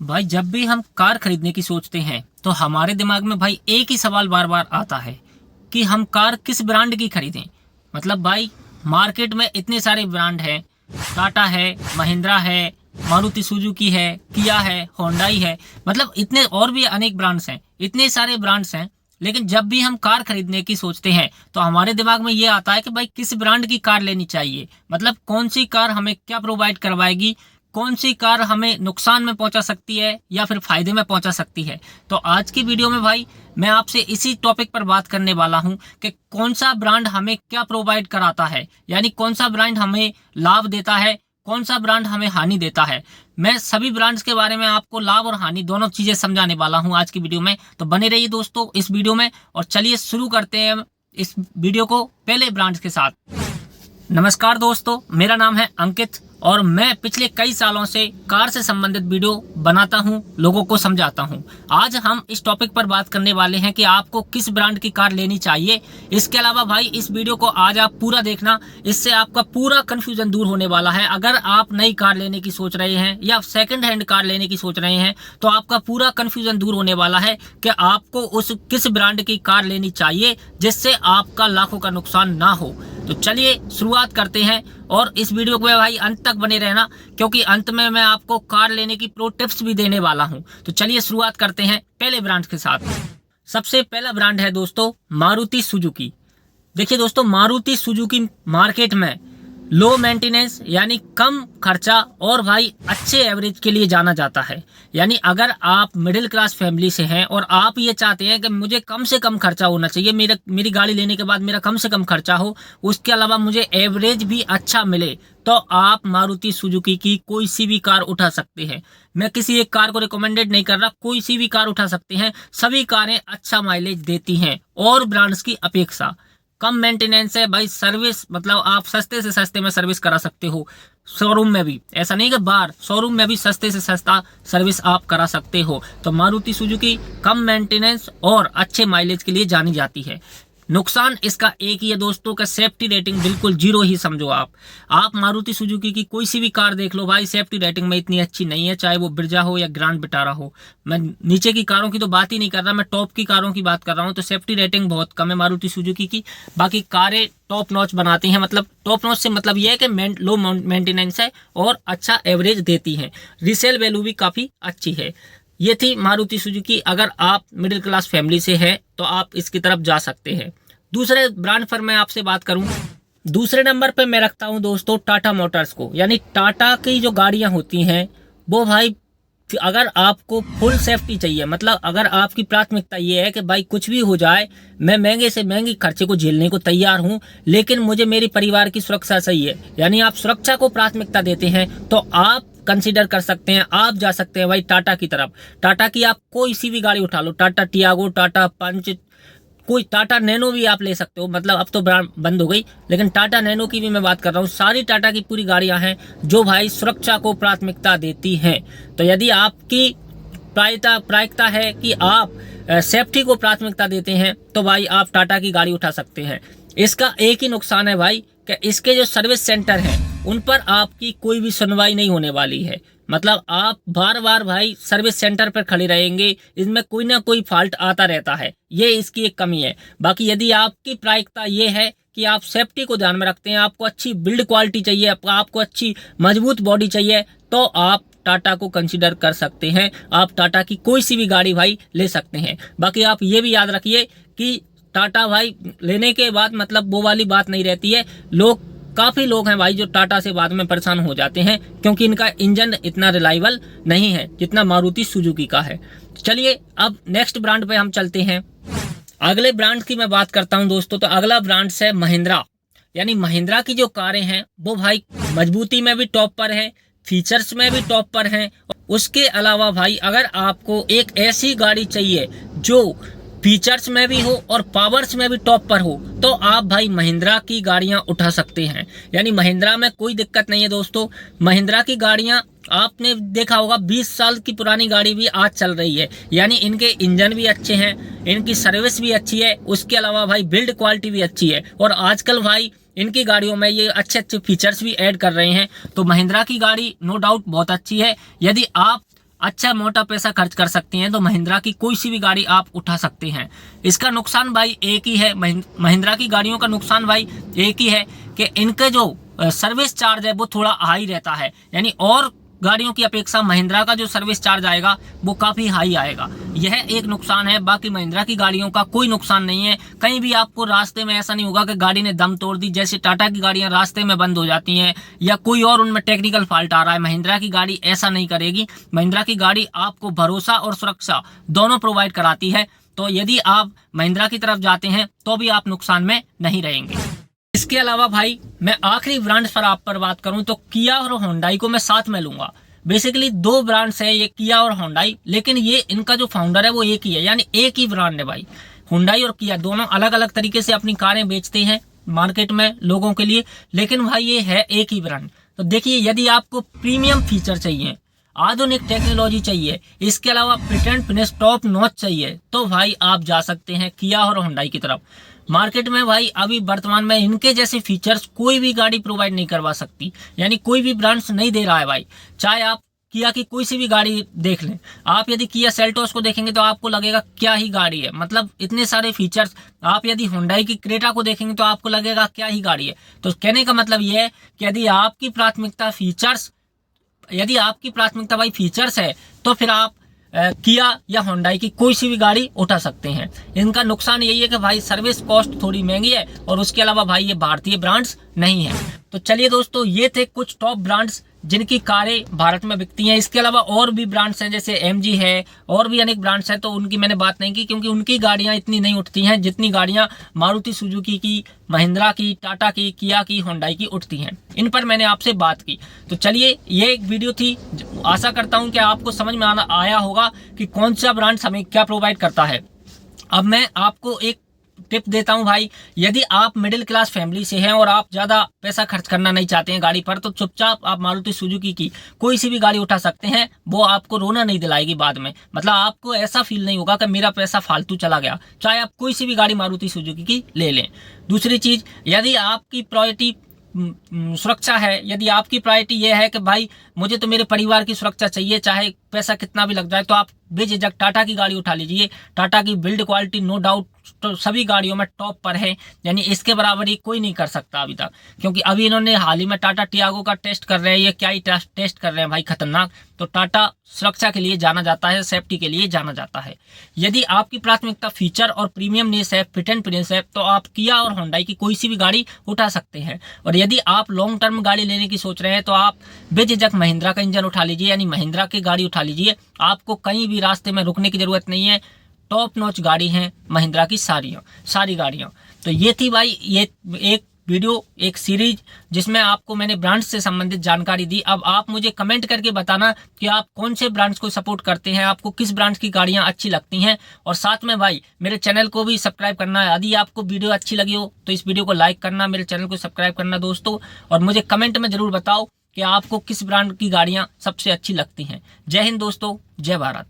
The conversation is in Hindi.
भाई जब भी हम कार खरीदने की सोचते हैं तो हमारे दिमाग में भाई एक ही सवाल बार बार आता है कि हम कार किस ब्रांड की खरीदें। मतलब भाई मार्केट में इतने सारे ब्रांड हैं, टाटा है, महिंद्रा है, मारुति सुजुकी है, किया है, होंडाई है, मतलब इतने और भी अनेक ब्रांड्स हैं, इतने सारे ब्रांड्स हैं। लेकिन जब भी हम कार खरीदने की सोचते हैं तो हमारे दिमाग में ये आता है कि भाई किस ब्रांड की कार लेनी चाहिए, मतलब कौन सी कार हमें क्या प्रोवाइड करवाएगी, कौन सी कार हमें नुकसान में पहुंचा सकती है या फिर फायदे में पहुंचा सकती है। तो आज की वीडियो में भाई मैं आपसे इसी टॉपिक पर बात करने वाला हूं कि कौन सा ब्रांड हमें क्या प्रोवाइड कराता है, यानी कौन सा ब्रांड हमें लाभ देता है, कौन सा ब्रांड हमें हानि देता है। मैं सभी ब्रांड्स के बारे में आपको लाभ और हानि दोनों चीजें समझाने वाला हूं आज की वीडियो में। तो बने रहिए दोस्तों इस वीडियो में और चलिए शुरू करते हैं इस वीडियो को पहले ब्रांड्स के साथ। नमस्कार दोस्तों, मेरा नाम है अंकित और मैं पिछले कई सालों से कार से संबंधित वीडियो बनाता हूं, लोगों को समझाता हूं। आज हम इस टॉपिक पर बात करने वाले हैं कि आपको किस ब्रांड की कार लेनी चाहिए। इसके अलावा भाई इस वीडियो को आज आप पूरा देखना, इससे आपका पूरा कंफ्यूजन दूर होने वाला है। अगर आप नई कार लेने की सोच रहे हैं या सेकंड हैंड कार लेने की सोच रहे हैं तो आपका पूरा कंफ्यूजन दूर होने वाला है कि आपको उस किस ब्रांड की कार लेनी चाहिए जिससे आपका लाखों का नुकसान ना हो। तो चलिए शुरुआत करते हैं और इस वीडियो को भाई अंत तक बने रहना, क्योंकि अंत में मैं आपको कार लेने की प्रो टिप्स भी देने वाला हूं। तो चलिए शुरुआत करते हैं पहले ब्रांड के साथ। सबसे पहला ब्रांड है दोस्तों मारुति सुजुकी। देखिए दोस्तों, मारुति सुजुकी मार्केट में लो मेंटेनेंस यानी कम खर्चा और भाई अच्छे एवरेज के लिए जाना जाता है। यानी अगर आप मिडिल क्लास फैमिली से हैं और आप ये चाहते हैं कि मुझे कम से कम खर्चा होना चाहिए, मेरी गाड़ी लेने के बाद मेरा कम से कम खर्चा हो, उसके अलावा मुझे एवरेज भी अच्छा मिले, तो आप मारुति सुजुकी की कोई सी भी कार उठा सकते हैं। मैं किसी एक कार को रिकमेंडेड नहीं कर रहा, कोई सी भी कार उठा सकते हैं। सभी कारें अच्छा माइलेज देती हैं और ब्रांड्स की अपेक्षा कम मेंटेनेंस है भाई। सर्विस मतलब आप सस्ते से सस्ते में सर्विस करा सकते हो शोरूम में भी, ऐसा नहीं कि बाहर, शोरूम में भी सस्ते से सस्ता सर्विस आप करा सकते हो। तो मारुति सुजुकी कम मेंटेनेंस और अच्छे माइलेज के लिए जानी जाती है। नुकसान इसका एक ही है दोस्तों का सेफ्टी रेटिंग बिल्कुल जीरो ही समझो। आप मारुति सुजुकी की कोई सी भी कार देख लो भाई, सेफ्टी रेटिंग में इतनी अच्छी नहीं है, चाहे वो ब्रिजा हो या ग्रैंड विटारा हो। मैं नीचे की कारों की तो बात ही नहीं कर रहा, मैं टॉप की कारों की बात कर रहा हूँ। तो सेफ्टी रेटिंग बहुत कम है मारुति सुजुकी की। बाकी कारें टॉप नॉच बनाती हैं, मतलब टॉप नॉच से मतलब ये है कि लो मेंटेनेंस है और अच्छा एवरेज देती हैं। रीसेल वैल्यू भी काफ़ी अच्छी है। ये थी मारुति सुजुकी। अगर आप मिडिल क्लास फैमिली से हैं तो आप इसकी तरफ जा सकते हैं। दूसरे ब्रांड पर मैं आपसे बात करूं, दूसरे नंबर पे मैं रखता हूं दोस्तों टाटा मोटर्स को। यानी टाटा की जो गाड़ियां होती हैं वो भाई, अगर आपको फुल सेफ्टी चाहिए, मतलब अगर आपकी प्राथमिकता ये है कि भाई कुछ भी हो जाए, मैं महंगे से महंगे खर्चे को झेलने को तैयार हूं, लेकिन मुझे मेरी परिवार की सुरक्षा चाहिए, यानी आप सुरक्षा को प्राथमिकता देते हैं, तो आप कंसीडर कर सकते हैं, आप जा सकते हैं भाई टाटा की तरफ। टाटा की आप कोई सी भी गाड़ी उठा लो, टाटा टियागो, टाटा पंच, कोई टाटा नैनो भी आप ले सकते हो। मतलब अब तो ब्रांड बंद हो गई, लेकिन टाटा नैनो की भी मैं बात कर रहा हूँ। सारी टाटा की पूरी गाड़ियां हैं जो भाई सुरक्षा को प्राथमिकता देती हैं। तो यदि आपकी प्रायिकता है कि आप सेफ्टी को प्राथमिकता देते हैं तो भाई आप टाटा की गाड़ी उठा सकते हैं। इसका एक ही नुकसान है भाई कि इसके जो सर्विस सेंटर हैं उन पर आपकी कोई भी सुनवाई नहीं होने वाली है। मतलब आप बार बार भाई सर्विस सेंटर पर खड़े रहेंगे, इसमें कोई ना कोई फॉल्ट आता रहता है, ये इसकी एक कमी है। बाकी यदि आपकी प्राथमिकता ये है कि आप सेफ्टी को ध्यान में रखते हैं, आपको अच्छी बिल्ड क्वालिटी चाहिए, आपको अच्छी मजबूत बॉडी चाहिए, तो आप टाटा को कंसीडर कर सकते हैं। आप टाटा की कोई सी भी गाड़ी भाई ले सकते हैं। बाकी आप ये भी याद रखिए कि टाटा भाई लेने के बाद मतलब वो वाली बात नहीं रहती है। काफ़ी लोग हैं भाई जो टाटा से बाद में परेशान हो जाते हैं, क्योंकि इनका इंजन इतना रिलायबल नहीं है जितना मारुति सुजुकी का है। चलिए अब नेक्स्ट ब्रांड पे हम चलते हैं। अगले ब्रांड की मैं बात करता हूं दोस्तों, तो अगला ब्रांड है महिंद्रा। यानी महिंद्रा की जो कारें हैं वो भाई मजबूती में भी टॉप पर है, फीचर्स में भी टॉप पर हैं। उसके अलावा भाई अगर आपको एक ऐसी गाड़ी चाहिए जो फीचर्स में भी हो और पावर्स में भी टॉप पर हो, तो आप भाई महिंद्रा की गाड़ियां उठा सकते हैं। यानी महिंद्रा में कोई दिक्कत नहीं है दोस्तों। महिंद्रा की गाड़ियां आपने देखा होगा 20 साल की पुरानी गाड़ी भी आज चल रही है। यानी इनके इंजन भी अच्छे हैं, इनकी सर्विस भी अच्छी है, उसके अलावा भाई बिल्ड क्वालिटी भी अच्छी है। और आजकल भाई इनकी गाड़ियों में ये अच्छे अच्छे फीचर्स भी ऐड कर रहे हैं। तो महिंद्रा की गाड़ी नो डाउट बहुत अच्छी है। यदि आप अच्छा मोटा पैसा खर्च कर सकती हैं तो महिंद्रा की कोई सी भी गाड़ी आप उठा सकते हैं। इसका नुकसान भाई एक ही है, महिंद्रा की गाड़ियों का नुकसान भाई एक ही है कि इनके जो सर्विस चार्ज है वो थोड़ा हाई रहता है, यानी और गाड़ियों की अपेक्षा महिंद्रा का जो सर्विस चार्ज आएगा वो काफ़ी हाई आएगा। यह एक नुकसान है, बाकी महिंद्रा की गाड़ियों का कोई नुकसान नहीं है। कहीं भी आपको रास्ते में ऐसा नहीं होगा कि गाड़ी ने दम तोड़ दी, जैसे टाटा की गाड़ियां रास्ते में बंद हो जाती हैं या कोई और उनमें टेक्निकल फॉल्ट आ रहा है। महिंद्रा की गाड़ी ऐसा नहीं करेगी। महिंद्रा की गाड़ी आपको भरोसा और सुरक्षा दोनों प्रोवाइड कराती है। तो यदि आप महिंद्रा की तरफ जाते हैं तो भी आप नुकसान में नहीं रहेंगे। इसके अलावा भाई मैं आखिरी ब्रांड्स पर आप पर बात करूं तो किया और होंडाई को मैं साथ में लूंगा। बेसिकली दो ब्रांड्स है ये, किया और होंडाई, लेकिन ये इनका जो फाउंडर है वो एक ही है, यानी एक ही ब्रांड है भाई। होंडाई और किया दोनों अलग अलग तरीके से अपनी कारें बेचते हैं मार्केट में लोगों के लिए, लेकिन भाई ये है एक ही ब्रांड। तो देखिए, यदि आपको प्रीमियम फीचर चाहिए, आधुनिक टेक्नोलॉजी चाहिए, इसके अलावा fit and finish top notch चाहिए, तो भाई आप जा सकते हैं किया और होंडाई की तरफ। मार्केट में भाई अभी वर्तमान में इनके जैसे फीचर्स कोई भी गाड़ी प्रोवाइड नहीं करवा सकती, यानी कोई भी ब्रांड्स नहीं दे रहा है भाई। चाहे आप किया की कोई सी भी गाड़ी देख लें, आप यदि किया सेल्टोस को देखेंगे तो आपको लगेगा क्या ही गाड़ी है, मतलब इतने सारे फीचर्स। आप यदि होंडाई की क्रेटा को देखेंगे तो आपको लगेगा क्या ही गाड़ी है। तो कहने का मतलब ये है कि यदि आपकी प्राथमिकता भाई फीचर्स है तो फिर आप किया या होंडाई की कोई सी भी गाड़ी उठा सकते हैं। इनका नुकसान यही है कि भाई सर्विस कॉस्ट थोड़ी महंगी है और उसके अलावा भाई ये भारतीय ब्रांड्स नहीं है। तो चलिए दोस्तों, ये थे कुछ टॉप ब्रांड्स जिनकी कारें भारत में बिकती हैं। इसके अलावा और भी ब्रांड्स हैं, जैसे MG है, और भी अनेक ब्रांड्स हैं, तो उनकी मैंने बात नहीं की क्योंकि उनकी गाड़ियां इतनी नहीं उठती हैं जितनी गाड़ियां मारुति सुजुकी की, महिंद्रा की, टाटा की, किया की, होंडाई की उठती हैं। इन पर मैंने आपसे बात की। तो चलिए, ये एक वीडियो थी। आशा करता हूं कि आपको समझ में आया होगा कि कौन सा ब्रांड हमें क्या प्रोवाइड करता है। अब मैं आपको एक टिप देता हूं भाई, यदि आप मिडिल क्लास फैमिली से हैं और आप ज्यादा पैसा खर्च करना नहीं चाहते हैं गाड़ी पर, तो चुपचाप आप मारुति सुजुकी की कोई सी भी गाड़ी उठा सकते हैं। वो आपको रोना नहीं दिलाएगी बाद में, मतलब आपको ऐसा फील नहीं होगा कि मेरा पैसा फालतू चला गया। चाहे आप कोई सी भी गाड़ी मारुति सुजुकी की ले लें। दूसरी चीज, यदि आपकी प्रायोरिटी सुरक्षा है, यदि आपकी प्रायोरिटी ये है कि भाई मुझे तो मेरे परिवार की सुरक्षा चाहिए, चाहे पैसा कितना भी लग जाए, तो आप बेझिझक टाटा की गाड़ी उठा लीजिए। टाटा की बिल्ड क्वालिटी नो डाउट तो सभी गाड़ियों में टॉप पर है, यानी इसके बराबर ही कोई नहीं कर सकता अभी तक, क्योंकि अभी इन्होंने हाल ही में टाटा टियागो का टेस्ट कर रहे हैं। ये क्या ही टेस्ट कर रहे हैं भाई, खतरनाक। तो टाटा सुरक्षा के लिए जाना जाता है, सेफ्टी के लिए जाना जाता है। यदि आपकी प्राथमिकता फीचर और प्रीमियमनेस है, फिट एंड फिनिश है, तो आप किया और होंडाई की कोई सी भी गाड़ी उठा सकते हैं। और यदि आप लॉन्ग टर्म गाड़ी लेने की सोच रहे हैं तो आप बेझिझक महिंद्रा का इंजन उठा लीजिए, यानी महिंद्रा की गाड़ी उठा लीजिए। आपको कहीं भी रास्ते में रुकने की जरूरत नहीं है। टॉप नॉच गाड़ी हैं महिंद्रा की सारी गाड़ियां। तो ये थी भाई ये एक वीडियो, एक सीरीज जिसमें आपको मैंने ब्रांड्स से संबंधित जानकारी दी। अब आप मुझे कमेंट करके बताना कि आप कौन से ब्रांड्स को सपोर्ट करते हैं, आपको किस ब्रांड्स की गाड़ियां अच्छी लगती हैं। और साथ में भाई मेरे चैनल को भी सब्सक्राइब करना है। यदि आपको वीडियो अच्छी लगी हो तो इस वीडियो को लाइक करना, मेरे चैनल को सब्सक्राइब करना दोस्तों। और मुझे कमेंट में जरूर बताओ कि आपको किस ब्रांड की गाड़ियां सबसे अच्छी लगती हैं। जय हिंद दोस्तों, जय भारत।